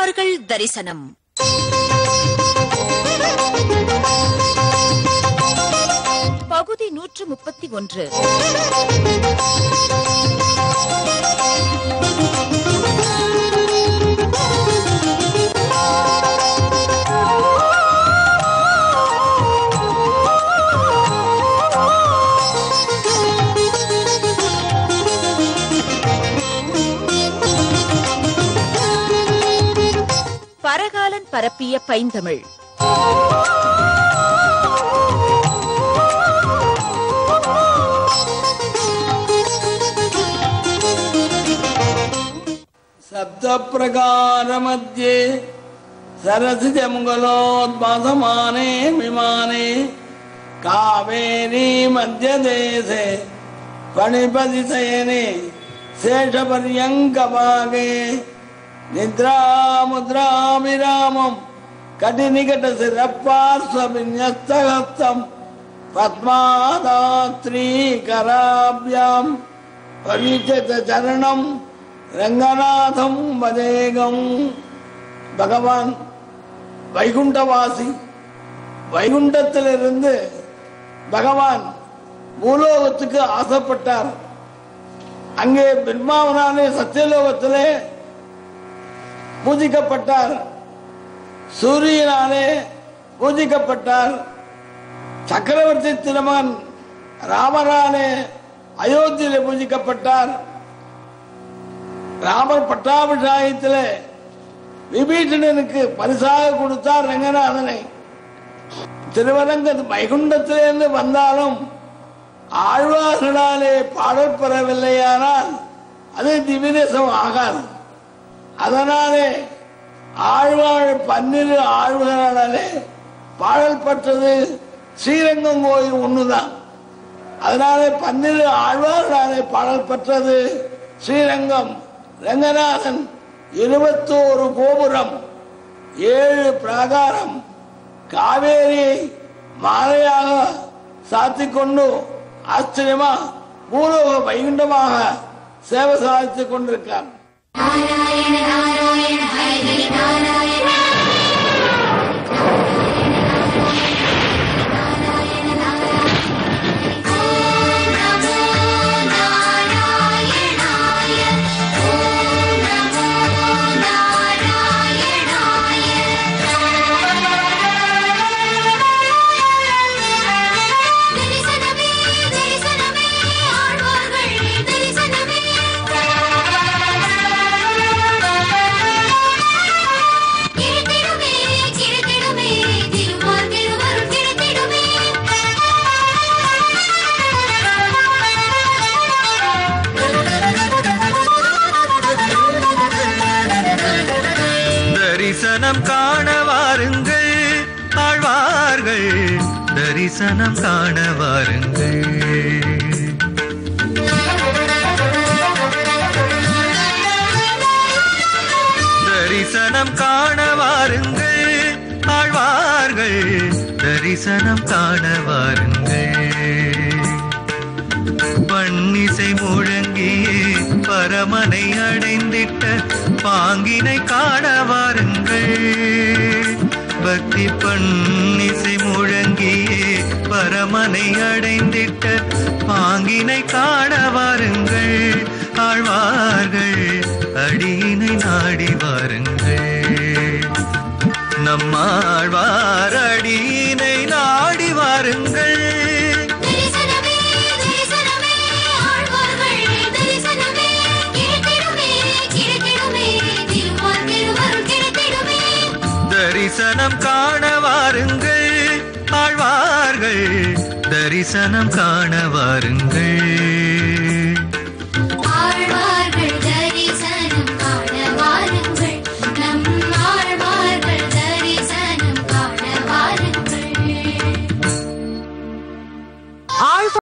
ஆழ்வார்கள் தரிசனம். பகுதி 131. பரகாலன் பரப்பிய பைந்தமிழ். சப்த பிரகார மத்தியே சரசிஜ முகலோத்பாசமானே விமானே காவேரி மத்திய தேசே பணிபதி சயனே சேஷபர்யங்கபாகே நித்ரா முத்ராபிராமம் கடிநிகட சிரப்பார்ஸ்வபின்யஸ்தஹஸ்தம் பத்மாதாத்ரீ கராப்யாம் பவிச்சத சரணம் ரங்கநாதம் வதேகம். பகவான் வைகுண்டவாசி. வைகுண்டத்திலிருந்து பகவான் பூலோகத்துக்கு ஆசைப்பட்டார். அங்கே பிரம்மாவனாலே சத்தியலோகத்திலே பூஜிக்கப்பட்டார். சூரியனாலே பூஜிக்கப்பட்டார். சக்கரவர்த்தி திருமகன் ராமராலே அயோத்தியிலே பூஜிக்கப்பட்டார். ராமர் பட்டாபிஷேகத்தில் விபீஷணனுக்கு பரிசாக கொடுத்தார் ரங்கநாதனை. திருவரங்க வைகுண்டத்திலிருந்து வந்தாலும் ஆழ்வார்களாலே பாடல் பெறவில்லையானால் அது திவ்யதேசம் ஆகாது. அதனாலே ஆழ்வாழ் 12 ஆழ்வார்களாலே பாடல் பெற்றது ஸ்ரீரங்கம் கோயில் ஒண்ணுதான். அதனாலே 12 ஆழ்வார்களாலே பாடல் பெற்றது ஸ்ரீரங்கம். ரங்கநாதன் 21 கோபுரம், 7 பிராகாரம், காவேரியை மாலையாக சாத்திக்கொண்டு ஆச்சரியமா பூலோக வைகுண்டமாக சேவை சாதித்துக் கொண்டிருக்கார். நாராயண நாராயண ஹரி நாராயண தரிசனம் காண வாருங்கள் ஆழ்வார்கள், தரிசனம் காண வாருங்கள். தரிசனம் காண வாருங்கள் ஆழ்வார்கள், தரிசனம் காண வாருங்கள். பன்னிசை முழங்கியே பரமனை அடைந்திட்ட பாங்கினை காண வாருங்கள். பக்தி பன்னிசை முழங்கியே பரமனை அடைந்திட்ட பாங்கினை காண வாருங்கள். ஆழ்வார்கள் அடியினை நாடி வாருங்கள். நம்மாழ்வார் அடியினை நாடி வாருங்கள். தரிசனம் காண வாருங்கள் ஆழ்வார்கள், தரிசனம் காண வாருங்கள்.